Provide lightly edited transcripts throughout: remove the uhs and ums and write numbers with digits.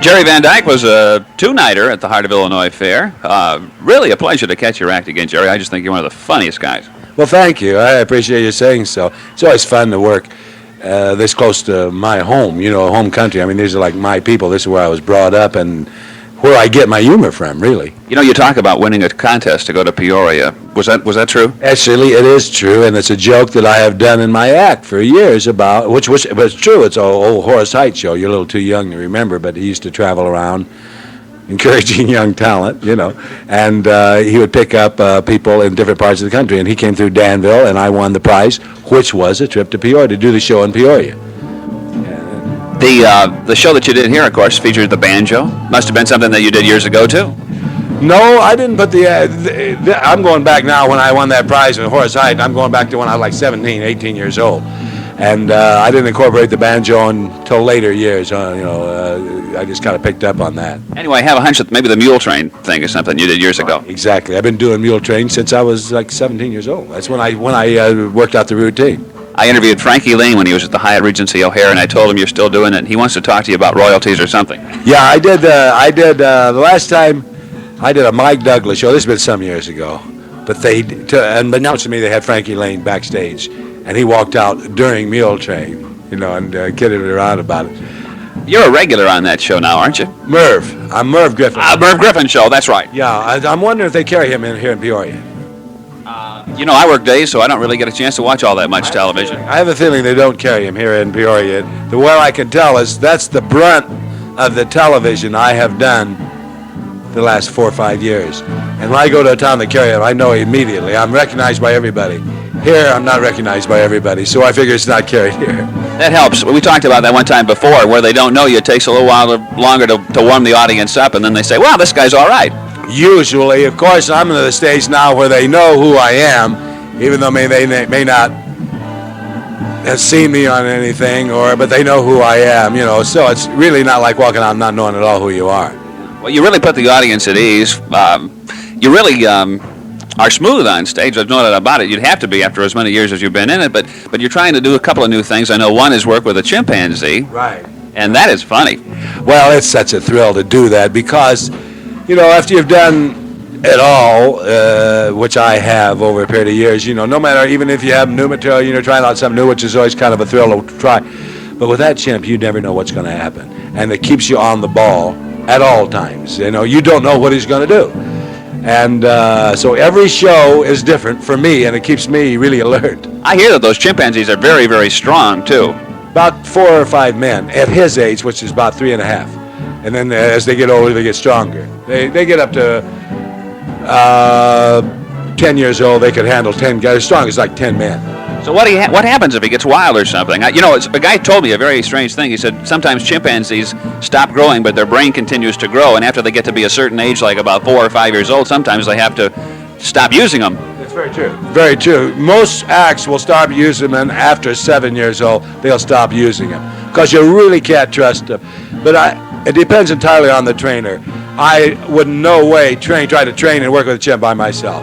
Jerry Van Dyke was a two-nighter at the Heart of Illinois Fair. Really a pleasure to catch your act again, Jerry. I just think you're one of the funniest guys. Well, thank you. I appreciate you saying so. It's always fun to work this close to my home, home country. I mean, these are like my people. This is where I was brought up and where I get my humor from, really. You talk about winning a contest to go to Peoria. Was that true? Actually, it is true, and it's a joke that I have done in my act for years about, which but it's true. It's an old Horace Heidt show. You're a little too young to remember, but he used to travel around encouraging young talent, and he would pick up people in different parts of the country, and he came through Danville, and I won the prize, which was a trip to Peoria, to do the show in Peoria. The show that you did here, of course, featured the banjo. Must have been something that you did years ago, too. No, I didn't put I'm going back now when I won that prize with Horace Heidt. I'm going back to when I was like 17, 18 years old. And I didn't incorporate the banjo until later years. I just kind of picked up on that. Anyway, I have a hunch that maybe the mule train thing is something you did years ago. Exactly. I've been doing mule train since I was like 17 years old. That's when I worked out the routine. I interviewed Frankie Lane when he was at the Hyatt Regency O'Hare, and I told him you're still doing it, and he wants to talk to you about royalties or something. Yeah, I did. The last time I did a Mike Douglas show. This has been some years ago, but they announced to me they had Frankie Lane backstage, and he walked out during Mule Train, and kidded around about it. You're a regular on that show now, aren't you? I'm Merv Griffin. Merv Griffin show, that's right. Yeah, I'm wondering if they carry him here in Peoria. I work days, so I don't really get a chance to watch all that much television. I have a feeling they don't carry him here in Peoria. The way I can tell is that's the brunt of the television I have done the last 4 or 5 years. And when I go to a town that carry him, I know immediately. I'm recognized by everybody. Here, I'm not recognized by everybody, so I figure it's not carried here. That helps. We talked about that one time before, where they don't know you. It takes a little while longer to warm the audience up, and then they say, wow, this guy's all right. Usually, of course, I'm in the stage now where they know who I am, even though they may not have seen me on anything, but they know who I am, so it's really not like walking out not knowing at all who you are. Well, you really put the audience at ease. You really are smooth on stage. There's no doubt about it. You'd have to be after as many years as you've been in it, but you're trying to do a couple of new things. I know one is work with a chimpanzee. Right. And that is funny. Well, it's such a thrill to do that because, after you've done it all, which I have over a period of years, no matter, even if you have new material, trying out something new, which is always kind of a thrill to try. But with that chimp, you never know what's going to happen. And it keeps you on the ball at all times. You don't know what he's going to do. And so every show is different for me, and it keeps me really alert. I hear that those chimpanzees are very, very strong, too. About 4 or 5 men at his age, which is about 3 1/2. And then as they get older, they get stronger. They get up to 10 years old, they could handle 10 guys. As strong as like 10 men. So what happens if he gets wild or something? A guy told me a very strange thing. He said sometimes chimpanzees stop growing, but their brain continues to grow, and after they get to be a certain age, like about 4 or 5 years old, sometimes they have to stop using them. That's very true. Very true. Most acts will stop using them, and after 7 years old, they'll stop using them because you really can't trust them. But it depends entirely on the trainer. I would in no way try to train and work with a chimp by myself.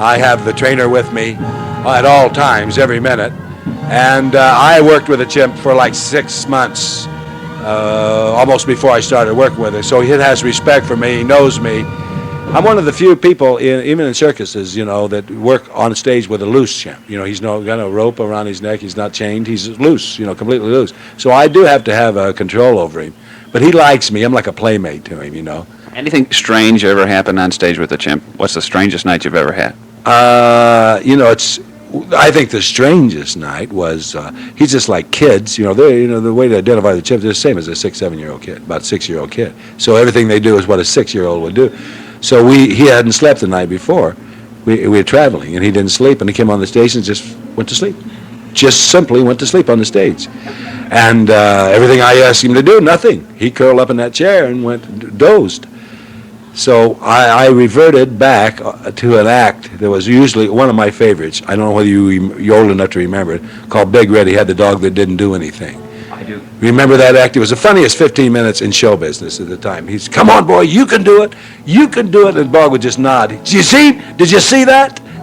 I have the trainer with me at all times, every minute. And I worked with a chimp for like 6 months, almost before I started working with it. So he has respect for me, he knows me. I'm one of the few people, even in circuses, that work on stage with a loose chimp. He's got a rope around his neck, he's not chained, he's loose, completely loose. So I do have to have control over him. But he likes me, I'm like a playmate to him, Anything strange ever happened on stage with a chimp? What's the strangest night you've ever had? I think the strangest night was he's just like kids. The way to identify the chimp is the same as a 6, 7-year-old kid, about 6-year-old kid. So everything they do is what a 6-year-old would do. So he hadn't slept the night before. We were traveling, and he didn't sleep, and he came on the stage and just went to sleep. Just simply went to sleep on the stage. And everything I asked him to do, nothing. He curled up in that chair and dozed. So I reverted back to an act that was usually one of my favorites. I don't know whether you're old enough to remember it, called Big Red. He had the dog that didn't do anything. I do. Remember that act? It was the funniest 15 minutes in show business at the time. He's, come on, boy, you can do it. You can do it. And the dog would just nod. Did you see that?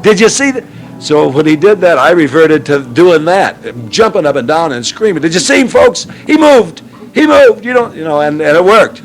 Did you see that? So when he did that, I reverted to doing that, jumping up and down and screaming. Did you see him, folks? He moved. And it worked.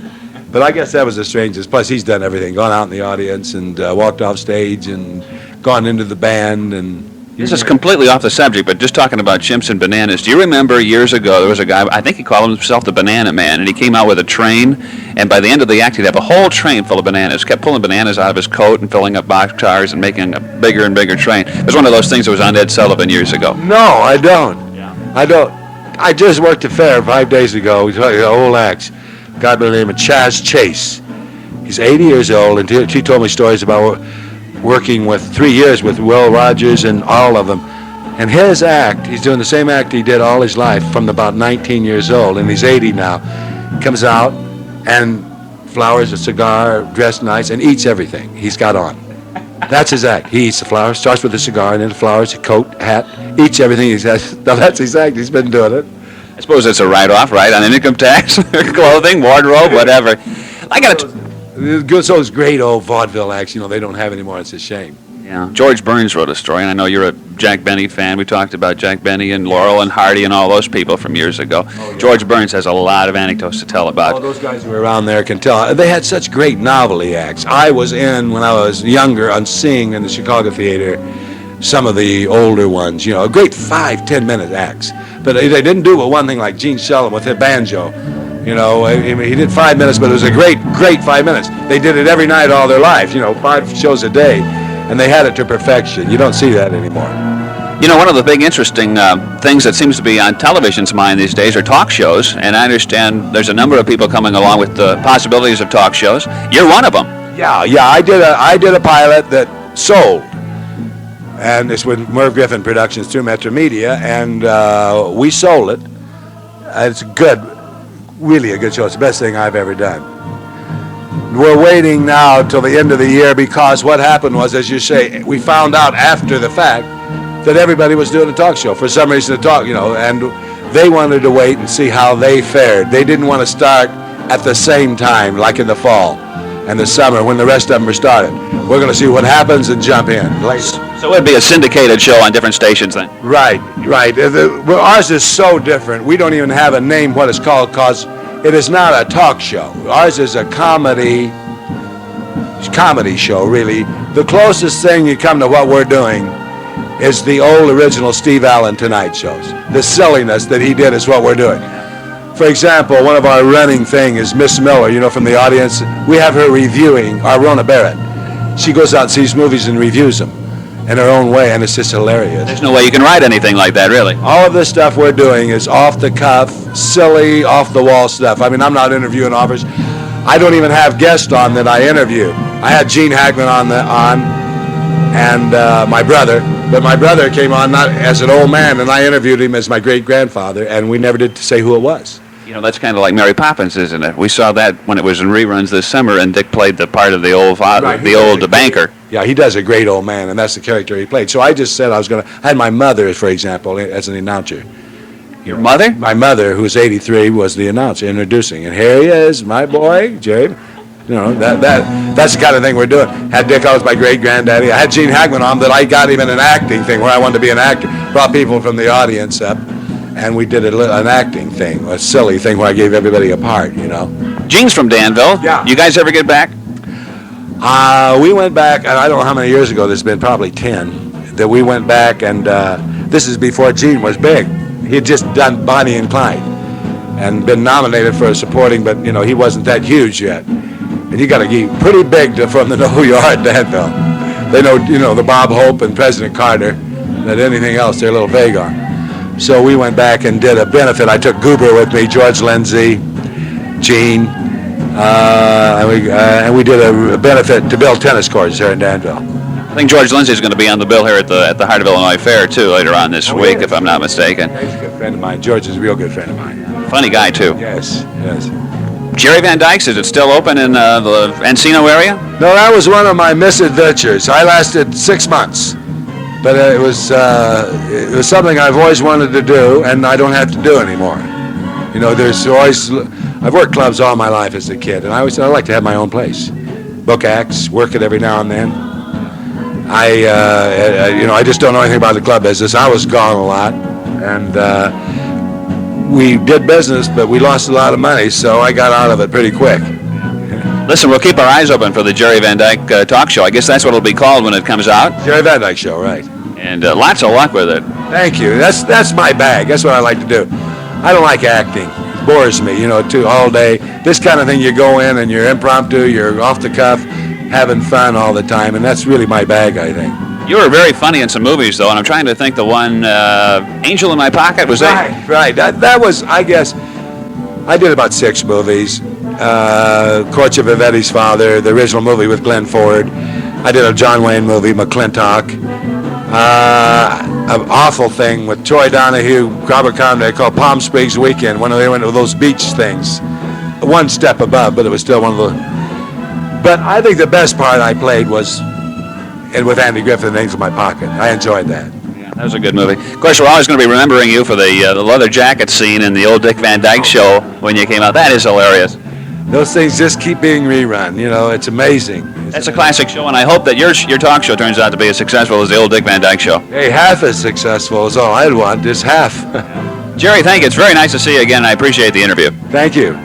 But I guess that was the strangest. Plus, he's done everything. Gone out in the audience and walked off stage and gone into the band. And this is completely off the subject, but just talking about chimps and bananas. Do you remember years ago there was a guy, I think he called himself the Banana Man, and he came out with a train, and by the end of the act he'd have a whole train full of bananas. Kept pulling bananas out of his coat and filling up boxcars and making a bigger and bigger train. It was one of those things that was on Ed Sullivan years ago. No, I don't. Yeah. I don't. I just worked a fair 5 days ago. We talked about old acts. A guy by the name of Chaz Chase. He's 80 years old, and he told me stories about working with 3 years with Will Rogers and all of them. And his act, he's doing the same act he did all his life from about 19 years old, and he's 80 now. Comes out and flowers, a cigar, dressed nice, and eats everything he's got on. That's his act. He eats the flowers, starts with a cigar, and then the flowers, a coat, hat, eats everything he says. Now that's his act. He's been doing it. I suppose it's a write-off, right, on income tax, clothing, wardrobe, whatever. I got to... Those great old vaudeville acts, they don't have anymore. It's a shame. Yeah. George Burns wrote a story, and I know you're a Jack Benny fan. We talked about Jack Benny and Laurel and Hardy and all those people from years ago. Oh, yeah. George Burns has a lot of anecdotes to tell about. Oh, those guys who were around there can tell. They had such great novelty acts. I was in, when I was younger, on seeing in the Chicago theater some of the older ones, a great 5-10 minute acts. But they didn't do one thing like Gene Sullivan with the banjo. He did 5 minutes, but it was a great 5 minutes. They did it every night all their life, 5 shows a day. And they had it to perfection. You don't see that anymore. One of the big interesting things that seems to be on television's mind these days are talk shows. And I understand there's a number of people coming along with the possibilities of talk shows. You're one of them. Yeah. I did a pilot that sold. And it's with Merv Griffin Productions through Metro Media. And we sold it. It's really a good show. It's the best thing I've ever done. We're waiting now till the end of the year because what happened was, as you say, we found out after the fact that everybody was doing a talk show for some reason to talk, and they wanted to wait and see how they fared. They didn't want to start at the same time, like in the fall and the summer when the rest of them were started. We're going to see what happens and jump in. So it'd be a syndicated show on different stations then? Right. Ours is so different. We don't even have a name what it's called because it is not a talk show. Ours is a comedy show, really. The closest thing you come to what we're doing is the old original Steve Allen Tonight shows. The silliness that he did is what we're doing. For example, one of our running thing is Miss Miller, from the audience. We have her reviewing our Rona Barrett. She goes out and sees movies and reviews them in her own way, and it's just hilarious. There's no way you can write anything like that, really. All of this stuff we're doing is off the cuff, silly, off the wall stuff. I mean, I'm not interviewing authors. I don't even have guests on that I interview. I had Gene Hackman on and my brother, but my brother came on not as an old man, and I interviewed him as my great-grandfather, and we never did say who it was. That's kind of like Mary Poppins, isn't it? We saw that when it was in reruns this summer, and Dick played the part of the old father, right, the old banker. Yeah, he does a great old man, and that's the character he played. So I just said I had my mother, for example, as an announcer. Your mother? My mother, who was 83, was the announcer introducing. And here he is, my boy, Jerry. That's the kind of thing we're doing. Had Dick on as my great-granddaddy. I had Gene Hackman on that I got him in an acting thing where I wanted to be an actor. Brought people from the audience up, and we did an acting thing, a silly thing where I gave everybody a part, Gene's from Danville. Yeah. You guys ever get back? We went back, and I don't know how many years ago, there's been probably 10, that we went back, and this is before Gene was big. He had just done Bonnie and Clyde and been nominated for a supporting, but, he wasn't that huge yet. And you got to get pretty big from the know who you are at Danville. They know, the Bob Hope and President Carter, that anything else they're a little vague on. So we went back and did a benefit. I took Goober with me, George Lindsay, Gene, and we did a benefit to build tennis courts here in Danville. I think George Lindsay is going to be on the bill here at the Heart of Illinois Fair, too, later on this week, if I'm not mistaken. Yeah, he's a good friend of mine. George is a real good friend of mine. Funny guy, too. Yes. Jerry Van Dyke's, is it still open in the Encino area? No, that was one of my misadventures. I lasted 6 months. But it was something I've always wanted to do, and I don't have to do anymore. There's always... I've worked clubs all my life as a kid, and I always said I'd like to have my own place. Book acts, work it every now and then. I just don't know anything about the club business. I was gone a lot, and we did business, but we lost a lot of money, so I got out of it pretty quick. Listen, we'll keep our eyes open for the Jerry Van Dyke talk show. I guess that's what it'll be called when it comes out. Jerry Van Dyke Show, right. And lots of luck with it. Thank you. That's my bag. That's what I like to do. I don't like acting. It bores me, all day. This kind of thing, you go in and you're impromptu, you're off the cuff, having fun all the time, and that's really my bag, I think. You were very funny in some movies, though, and I'm trying to think the one, Angel in My Pocket, was that? Right. That was, I guess, I did about 6 movies. Courtship of Eddie's Father, the original movie with Glenn Ford. I did a John Wayne movie, McClintock. An awful thing with Troy Donahue, Robert Conrad, called Palm Springs Weekend, when they went to those beach things. One step above, but it was still one of the... But I think the best part I played was with Andy Griffith, Angel in My Pocket. I enjoyed that. Yeah, that was a good movie. Of course, we're always going to be remembering you for the leather jacket scene in the old Dick Van Dyke Show when you came out. That is hilarious. Those things just keep being rerun. It's amazing. That's a classic show, and I hope that your talk show turns out to be as successful as the old Dick Van Dyke Show. Hey, half as successful is all I'd want, just half. Jerry, thank you. It's very nice to see you again, and I appreciate the interview. Thank you.